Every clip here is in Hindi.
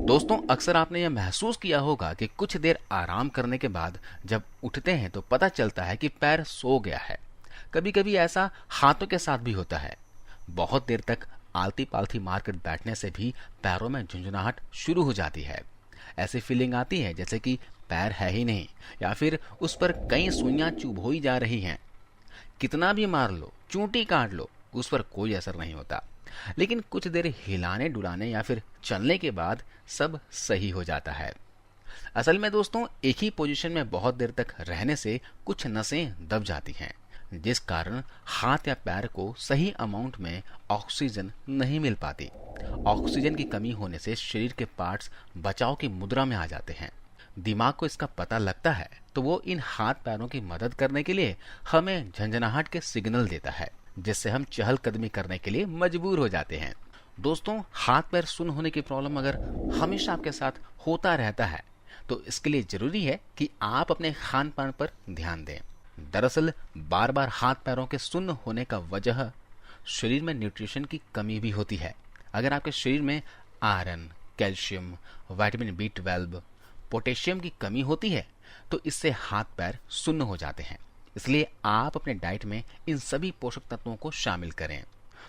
दोस्तों, अक्सर आपने यह महसूस किया होगा कि कुछ देर आराम करने के बाद जब उठते हैं तो पता चलता है कि पैर सो गया है। कभी कभी ऐसा हाथों के साथ भी होता है। बहुत देर तक आलती पालती मारकर बैठने से भी पैरों में झुंझुनाहट शुरू हो जाती है। ऐसी फीलिंग आती है जैसे कि पैर है ही नहीं, या फिर उस पर कई सुइयां चुभोई जा रही हैं। कितना भी मार लो, चूंटी काट लो, उस पर कोई असर नहीं होता। लेकिन कुछ देर हिलाने डुलाने या फिर चलने के बाद सब सही हो जाता है। असल में दोस्तों, एक ही पोजीशन में बहुत देर तक रहने से कुछ नसें दब जाती हैं, जिस कारण हाथ या पैर को सही अमाउंट में ऑक्सीजन नहीं मिल पाती। ऑक्सीजन की कमी होने से शरीर के पार्ट्स बचाव की मुद्रा में आ जाते हैं। दिमाग को इसका पता लगता है तो वो इन हाथ पैरों की मदद करने के लिए हमें झंझनाहट के सिग्नल देता है, जिससे हम चहलकदमी करने के लिए मजबूर हो जाते हैं। दोस्तों, हाथ पैर सुन्न होने की प्रॉब्लम अगर हमेशा आपके साथ होता रहता है तो इसके लिए जरूरी है कि आप अपने खान पान पर ध्यान दें। दरअसल बार बार हाथ पैरों के सुन्न होने का वजह शरीर में न्यूट्रिशन की कमी भी होती है। अगर आपके शरीर में iron, calcium, vitamin B12, potassium की कमी होती है तो इससे हाथ पैर सुन्न हो जाते हैं। इसलिए आप अपने डाइट में इन सभी पोषक तत्वों को शामिल करें।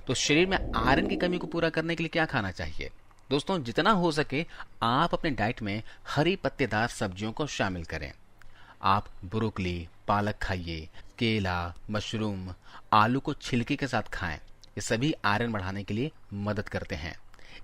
तो शरीर में आयरन की कमी को पूरा करने के लिए क्या खाना चाहिए? दोस्तों, जितना हो सके आप अपने डाइट में हरी पत्तेदार सब्जियों को शामिल करें। आप ब्रोकली, पालक खाइए, केला, मशरूम, आलू को छिलके के साथ खाएं। ये सभी आयरन बढ़ाने के लिए मदद करते हैं।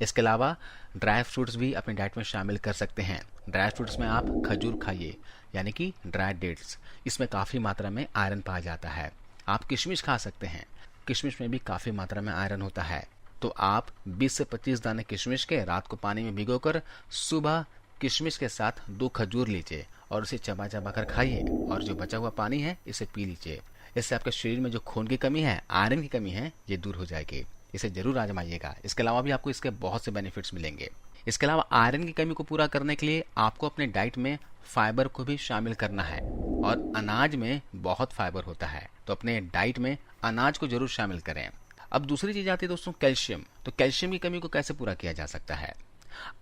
इसके अलावा ड्राई फ्रूट्स भी अपने डाइट में शामिल कर सकते हैं। ड्राई फ्रूट्स में आप खजूर खाइए, यानी कि ड्राई डेट्स। इसमें काफ़ी मात्रा में आयरन पाया जाता है। आप किशमिश खा सकते हैं। किशमिश में भी काफ़ी मात्रा में आयरन होता है। तो आप 20 से 25 दाने किशमिश के रात को पानी में भिगोकर सुबह किशमिश के साथ 2 खजूर लीजिए और इसे चबा चबा कर खाइए, और जो बचा हुआ पानी है इसे पी लीजिए। इससे आपके शरीर में जो खून की कमी है, आयरन की कमी है, ये दूर हो जाएगी। इसे जरूर आजमाइएगा। इसके अलावा भी आपको इसके बहुत से बेनिफिट्स मिलेंगे। इसके अलावा आयरन की कमी को पूरा करने के लिए आपको अपने डाइट में फाइबर को भी शामिल करना है, और अनाज में बहुत फाइबर होता है, तो अपने डाइट में अनाज को जरूर शामिल करें। अब दूसरी चीज आती है दोस्तों, कैल्शियम। तो कैल्शियम की कमी को कैसे पूरा किया जा सकता है?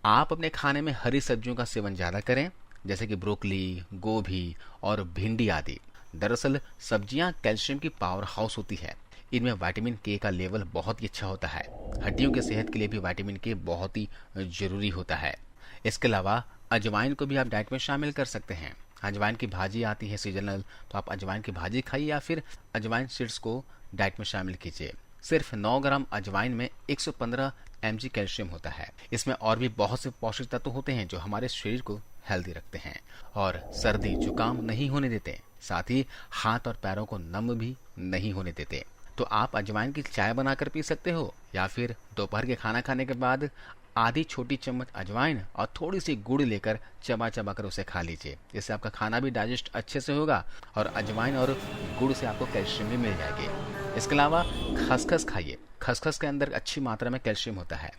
आप अपने खाने में हरी सब्जियों का सेवन ज्यादा करें, जैसे कि ब्रोकली, गोभी और भिंडी आदि। दरअसल सब्जियां कैल्शियम की पावर हाउस होती है। इनमें विटामिन के का लेवल बहुत ही अच्छा होता है। हड्डियों की सेहत के लिए भी विटामिन के बहुत ही जरूरी होता है। इसके अलावा अजवाइन को भी आप डाइट में शामिल कर सकते हैं। अजवाइन की भाजी आती है सीजनल, तो आप अजवाइन की भाजी खाइए या फिर अजवाइन सीड्स को डाइट में शामिल कीजिए। सिर्फ 9 ग्राम अजवाइन में 115 mg कैल्शियम होता है। इसमें और भी बहुत से पोषक तत्व होते हैं जो हमारे शरीर को हेल्दी रखते हैं और सर्दी जुकाम नहीं होने देते, साथ ही हाथ और पैरों को नम भी नहीं होने देते। तो आप अजवाइन की चाय बनाकर पी सकते हो, या फिर दोपहर के खाना खाने के बाद आधी छोटी चम्मच अजवाइन और थोड़ी सी गुड़ लेकर चबा चबा कर उसे खा लीजिए। इससे आपका खाना भी डाइजेस्ट अच्छे से होगा और अजवाइन और गुड़ से आपको कैल्शियम भी मिल जाएगी। इसके अलावा खसखस खाइए। खसखस के अंदर अच्छी मात्रा में कैल्शियम होता है।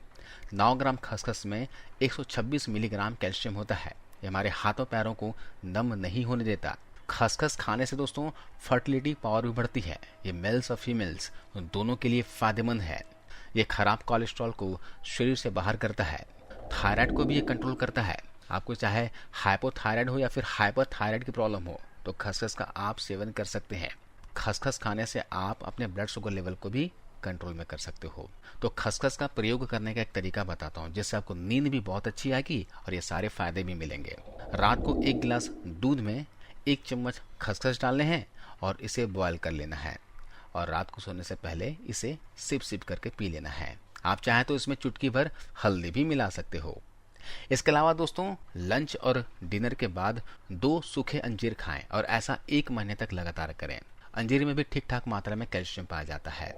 9 ग्राम खसखस में 126 मिलीग्राम कैल्शियम होता है। ये हमारे हाथों पैरों को नम नहीं होने देता। खसखस खाने से दोस्तों फर्टिलिटी पावर भी बढ़ती है। ये मेल्स और फीमेल्स दोनों के लिए फायदेमंद है। ये खराब कोलेस्ट्रॉल को शरीर से बाहर करता है। थायराइड को भी ये कंट्रोल करता है। आपको चाहे हाइपोथायराइड हो या फिर हाइपरथायराइड की प्रॉब्लम हो तो खसखस का आप सेवन कर सकते हैं। खसखस खाने से आप अपने ब्लड शुगर लेवल को भी कंट्रोल में कर सकते हो। तो खसखस का प्रयोग करने का एक तरीका बताता हूँ, जिससे आपको नींद भी बहुत अच्छी आएगी और ये सारे फायदे भी मिलेंगे। रात को 1 गिलास दूध में 1 चम्मच खसखस डालने हैं और इसे बॉयल कर लेना है, और रात को सोने से पहले इसे सिप सिप करके पी लेना है। आप चाहें तो इसमें चुटकी भर हल्दी भी मिला सकते हो। इसके अलावा दोस्तों लंच और डिनर के बाद 2 सूखे अंजीर खाएं और ऐसा 1 महीने तक लगातार करें। अंजीर में भी ठीक ठाक मात्रा में कैल्शियम पाया जाता है।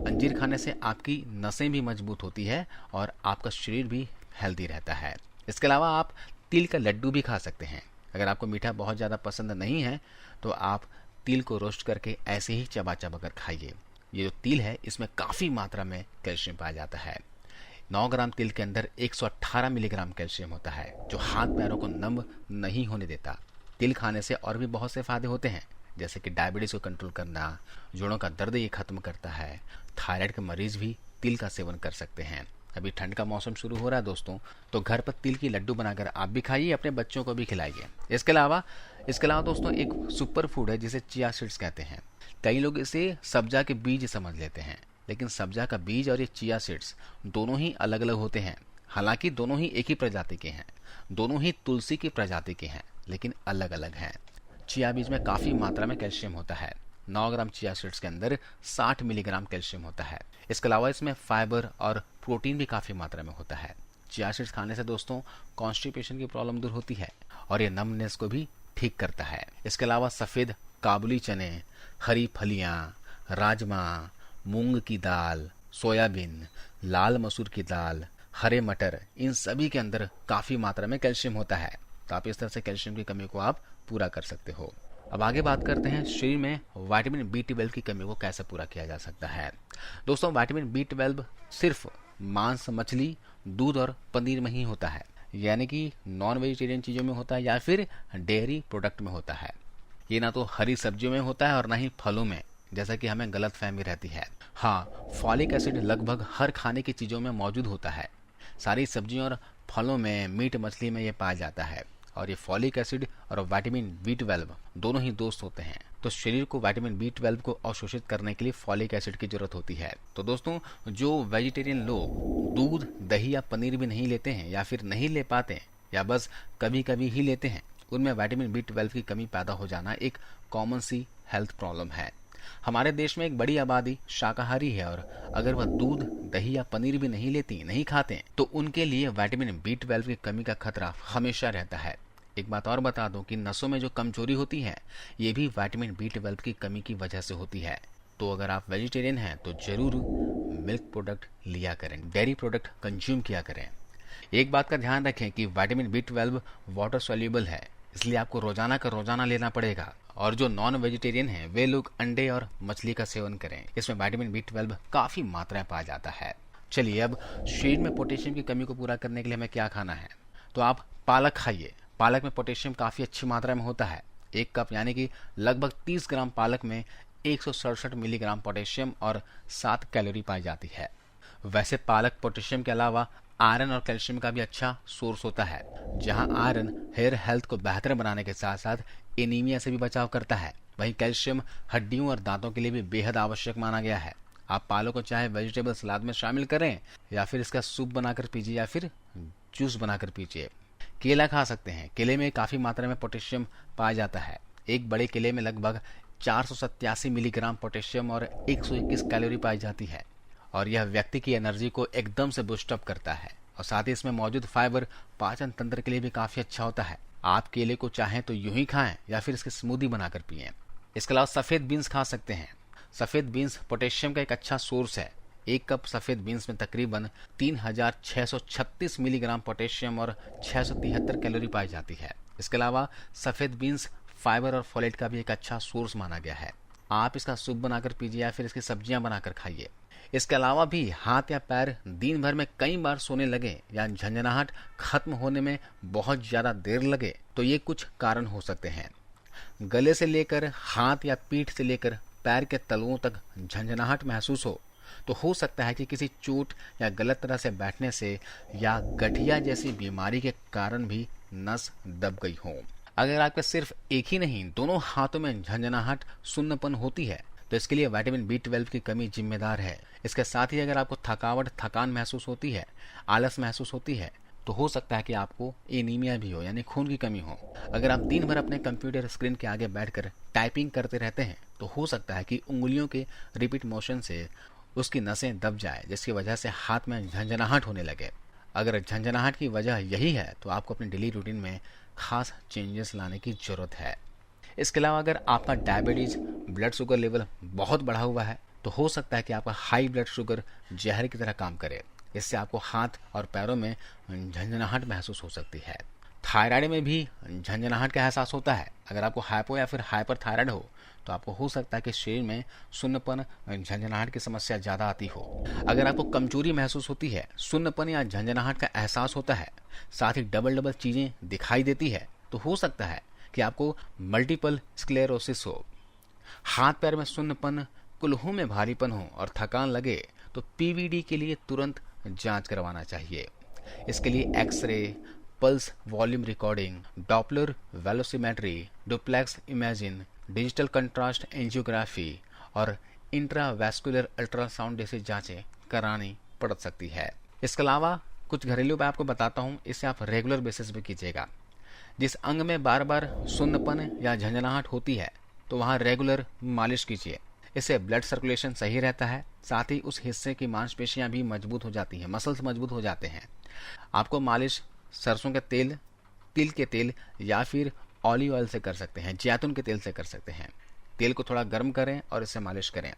अंजीर खाने से आपकी नसें भी मजबूत होती है और आपका शरीर भी हेल्दी रहता है। इसके अलावा आप तिल का लड्डू भी खा सकते हैं। अगर आपको मीठा बहुत ज़्यादा पसंद नहीं है तो आप तिल को रोस्ट करके ऐसे ही चबा चबा कर खाइए। ये जो तिल है इसमें काफ़ी मात्रा में कैल्शियम पाया जाता है। 9 ग्राम तिल के अंदर 118 मिलीग्राम कैल्शियम होता है, जो हाथ पैरों को नम नहीं होने देता। तिल खाने से और भी बहुत से फायदे होते हैं, जैसे कि डायबिटीज को कंट्रोल करना, जोड़ों का दर्द ये खत्म करता है। थायराइड के मरीज भी तिल का सेवन कर सकते हैं। अभी ठंड का मौसम शुरू हो रहा है दोस्तों, तो घर पर तिल की लड्डू बनाकर आप भी खाइए, अपने बच्चों को भी खिलाइए। इसके अलावा दोस्तों एक सुपर फूड है जिसे चिया सीड्स कहते हैं। कई लोग इसे सब्जा के बीज समझ लेते हैं, लेकिन सब्जा का बीज और ये चिया सीड्स दोनों ही अलग अलग होते हैं। हालांकि दोनों ही एक ही प्रजाति के हैं, दोनों ही तुलसी की प्रजाति के हैं, लेकिन अलग अलग हैं। चिया बीज में काफी मात्रा में कैल्शियम होता है। 9 ग्राम चिया सीड्स के अंदर 60 मिलीग्राम कैल्शियम होता है। इसके अलावा इसमें फाइबर और प्रोटीन भी काफी मात्रा में होता है। चिया सीड्स खाने से दोस्तों कॉन्स्टिपेशन की प्रॉब्लम दूर होती है और ये नमनेस को भी ठीक करता है। इसके अलावा सफेद काबुली चने, हरी फलियां, राजमा, मूंग की दाल, सोयाबीन, लाल मसूर की दाल, हरे मटर, इन सभी के अंदर काफी मात्रा में कैल्शियम होता है। तो आप इस तरह से कैल्शियम की कमी को आप पूरा कर सकते हो। अब आगे बात करते हैं शरीर में विटामिन B12 की कमी को कैसे पूरा किया जा सकता है। दोस्तों विटामिन B12 सिर्फ मांस, मछली, दूध और पनीर में ही होता है, यानी कि नॉन वेजिटेरियन चीजों में होता है या फिर डेयरी प्रोडक्ट में होता है। ये ना तो हरी सब्जियों में होता है और ना ही फलों में, जैसा कि हमें गलत फहमी रहती है। हाँ, फॉलिक एसिड लगभग हर खाने की चीजों में मौजूद होता है। सारी सब्जियों और फलों में, मीट मछली में ये पाया जाता है। और ये फॉलिक एसिड और विटामिन B12 दोनों ही दोस्त होते हैं। तो शरीर को विटामिन B12 को अवशोषित करने के लिए फॉलिक एसिड की जरूरत होती है। तो दोस्तों जो वेजिटेरियन लोग दूध, दही या पनीर भी नहीं लेते हैं या फिर नहीं ले पाते हैं या बस कभी कभी ही लेते हैं, उनमें विटामिन B12 की कमी पैदा हो जाना एक कॉमन सी हेल्थ प्रॉब्लम है। हमारे देश में एक बड़ी आबादी शाकाहारी है और अगर वह दूध, दही या पनीर भी नहीं खाते तो उनके लिए विटामिन B12 की कमी का खतरा हमेशा रहता है। एक बात और बता दूं कि नसों में जो कमजोरी होती है ये भी विटामिन B12 की कमी की वजह से होती है। तो अगर आप वेजिटेरियन हैं तो जरूर मिल्क प्रोडक्ट लिया करें, डेयरी प्रोडक्ट कंज्यूम किया करें। एक बात का ध्यान रखें कि विटामिन B12 वाटर सोल्यूबल है, इसलिए आपको रोजाना का रोजाना लेना पड़ेगा। और जो नॉन वेजिटेरियन हैं वे लोग अंडे और मछली का सेवन करें, इसमें विटामिन B12 काफी मात्रा में पाया जाता है। चलिए अब शरीर में पोटेशियम की कमी को पूरा करने के लिए हमें क्या खाना है। तो आप पालक खाइए। पालक में पोटेशियम काफी अच्छी मात्रा में होता है। 1 कप यानी कि लगभग 30 ग्राम पालक में 167 मिलीग्राम पोटेशियम और 7 कैलोरी पाई जाती है। वैसे पालक पोटेशियम के अलावा आयरन और कैल्शियम का भी अच्छा सोर्स होता है। जहां आयरन हेयर हेल्थ को बेहतर बनाने के साथ साथ एनीमिया से भी बचाव करता है, वहीं कैल्शियम हड्डियों और दांतों के लिए भी बेहद आवश्यक माना गया है। आप पालक को चाहे वेजिटेबल सलाद में शामिल करें या फिर इसका सूप बनाकर पीजिए या फिर जूस बनाकर पीजिए। केला खा सकते हैं। केले में काफी मात्रा में पोटेशियम पाया जाता है। एक बड़े केले में लगभग 487 मिलीग्राम पोटेशियम और 121 कैलोरी पाई जाती है और यह व्यक्ति की एनर्जी को एकदम से बूस्ट अप करता है। और साथ ही इसमें मौजूद फाइबर पाचन तंत्र के लिए भी काफी अच्छा होता है। आप केले को चाहें तो यूं ही खाएं या फिर इसकी स्मूदी बनाकर पिएं। इसके अलावा सफेद बीन्स खा सकते हैं। सफेद बीन्स पोटेशियम का एक अच्छा सोर्स है। 1 कप सफेद बीन्स में तकरीबन 3636 मिलीग्राम पोटेशियम और 673 कैलोरी पाई जाती है। इसके अलावा सफेद बीन्स फाइबर और फोलेट का भी एक अच्छा सोर्स माना गया है। आप इसका सूप बनाकर पीजिए या फिर इसकी सब्जियां बनाकर खाइए। इसके अलावा भी हाथ या पैर दिन भर में कई बार सोने लगे या झंझनाहट खत्म होने में बहुत ज्यादा देर लगे तो ये कुछ कारण हो सकते हैं। गले से लेकर हाथ या पीठ से लेकर पैर के तलुओं तक झंझनाहट महसूस हो सकता है कि किसी चोट या गलत तरह से बैठने से या गठिया जैसी बीमारी के कारण भी नस दब गई हो। अगर आपके सिर्फ एक ही नहीं दोनों हाथों में झंझनाहट, सुन्नपन होती है तो इसके लिए विटामिन B12 की कमी जिम्मेदार है। इसके साथ ही अगर आपको थकान महसूस होती है, आलस महसूस होती है तो हो सकता है कि आपको एनीमिया भी हो, यानी खून की कमी हो। अगर आप दिन भर अपने कंप्यूटर स्क्रीन के आगे बैठकर टाइपिंग करते रहते हैं तो हो सकता है कि उंगलियों के रिपीट मोशन से उसकी नसें दब जाए, जिसकी वजह से हाथ में झंझनाहट होने लगे। अगर झंझनाहट की वजह यही है तो आपको अपने डेली रूटीन में खास चेंजेस लाने की जरूरत है। इसके अलावा अगर आपका डायबिटीज, ब्लड शुगर लेवल बहुत बढ़ा हुआ है तो हो सकता है कि आपका हाई ब्लड शुगर जहर की तरह काम करे। इससे आपको हाथ और पैरों में झंझनाहट महसूस हो सकती है। थायराइड में भी झंझनाहट का एहसास होता है। अगर आपको हाइपो या फिर हाइपर थायराइड हो तो आपको हो सकता है कि शरीर में सुन्नपन, झंझनाहट की समस्या ज्यादा आती हो। अगर आपको कमजोरी महसूस होती है, सुन्नपन या झंझनाहट का एहसास होता है, साथ ही डबल चीजें दिखाई देती है तो हो सकता है कि आपको मल्टीपल स्क्लेरोसिस हो। हाथ पैर में सुन्नपन, कुल्हों में भारीपन हो और थकान लगे तो PVD के लिए तुरंत जांच करवाना चाहिए। इसके लिए X-ray, pulse volume recording, Doppler velocimetry, duplex imaging, digital contrast angiography और इंट्रावैस्कुलर अल्ट्रासाउंड जैसी जांचें करानी पड़ सकती है। इसके अलावा कुछ घरेलू उपाय आपको बताता हूँ, इसे आप रेगुलर बेसिस पे कीजिएगा। जिस अंग में बार बार सुन्नपन या झंझनाहट होती है तो वहाँ रेगुलर मालिश कीजिए। इससे ब्लड सर्कुलेशन सही रहता है, साथ ही उस हिस्से की मांसपेशियां भी मजबूत हो जाती हैं, मसल्स मजबूत हो जाते हैं। आपको मालिश सरसों के तेल, तिल के तेल या फिर ऑलिव ऑयल से कर सकते हैं, जैतून के तेल से कर सकते हैं। तेल को थोड़ा गर्म करें और इससे मालिश करें।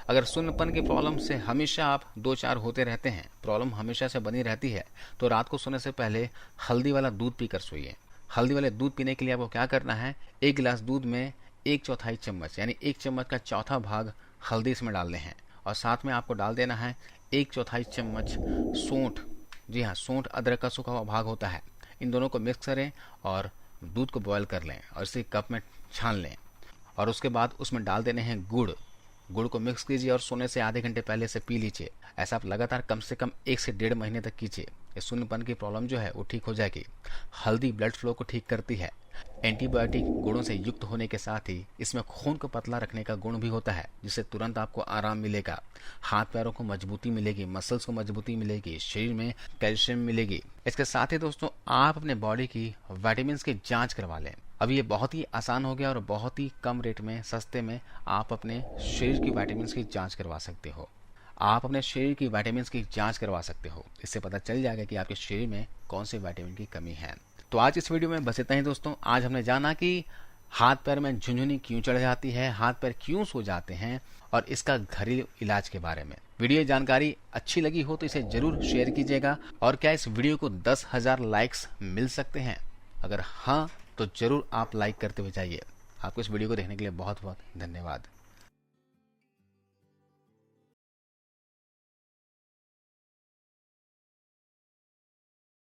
अगर सुन्नपन की प्रॉब्लम से हमेशा आप 2-4 होते रहते हैं, प्रॉब्लम हमेशा से बनी रहती है, तो रात को सोने से पहले हल्दी वाला दूध पीकर सोइए। हल्दी वाले दूध पीने के लिए आपको क्या करना है, 1 गिलास दूध में 1/4 चम्मच यानी 1 चम्मच का चौथा भाग हल्दी इसमें डालने हैं और साथ में आपको डाल देना है 1/4 चम्मच सौंठ। जी हाँ, सौंठ अदरक का सूखा हुआ भाग होता है। इन दोनों को मिक्स करें और दूध को बॉयल कर लें और इसे कप में छान लें और उसके बाद उसमें डाल देने हैं गुड़। गुड़ को मिक्स कीजिए और सोने से आधे घंटे पहले से पी लीजिए। ऐसा आप लगातार कम से कम 1 से 1.5 महीने तक कीजिए। ये सुन्नपन की प्रॉब्लम जो है वो ठीक हो जाएगी। हल्दी ब्लड फ्लो को ठीक करती है। एंटीबायोटिक गुणों से युक्त होने के साथ ही इसमें खून को पतला रखने का गुण भी होता है, जिससे तुरंत आपको आराम मिलेगा। हाथ पैरों को मजबूती मिलेगी, मसल्स को मजबूती मिलेगी, शरीर में कैल्शियम मिलेगी। इसके साथ ही दोस्तों आप अपने बॉडी की विटामिन की जांच करवा लें। अब ये बहुत ही आसान हो गया और बहुत ही कम रेट में, सस्ते में आप अपने शरीर की विटामिन की जांच करवा सकते हो। आप अपने शरीर की विटामिन की जांच करवा सकते हो। इससे पता चल जाएगा कि आपके शरीर में कौन से विटामिन की कमी है। तो आज इस वीडियो में बस इतना ही दोस्तों। आज हमने जाना कि हाथ पैर में झुनझुनी क्यों चढ़ जाती है, हाथ पैर क्यों सो जाते हैं और इसका घरेलू इलाज के बारे में। वीडियो जानकारी अच्छी लगी हो तो इसे जरूर शेयर कीजिएगा। और क्या इस वीडियो को 10,000 लाइक्स मिल सकते हैं? अगर हाँ तो जरूर आप लाइक करते हुए जाइए। आपको इस वीडियो को देखने के लिए बहुत बहुत धन्यवाद।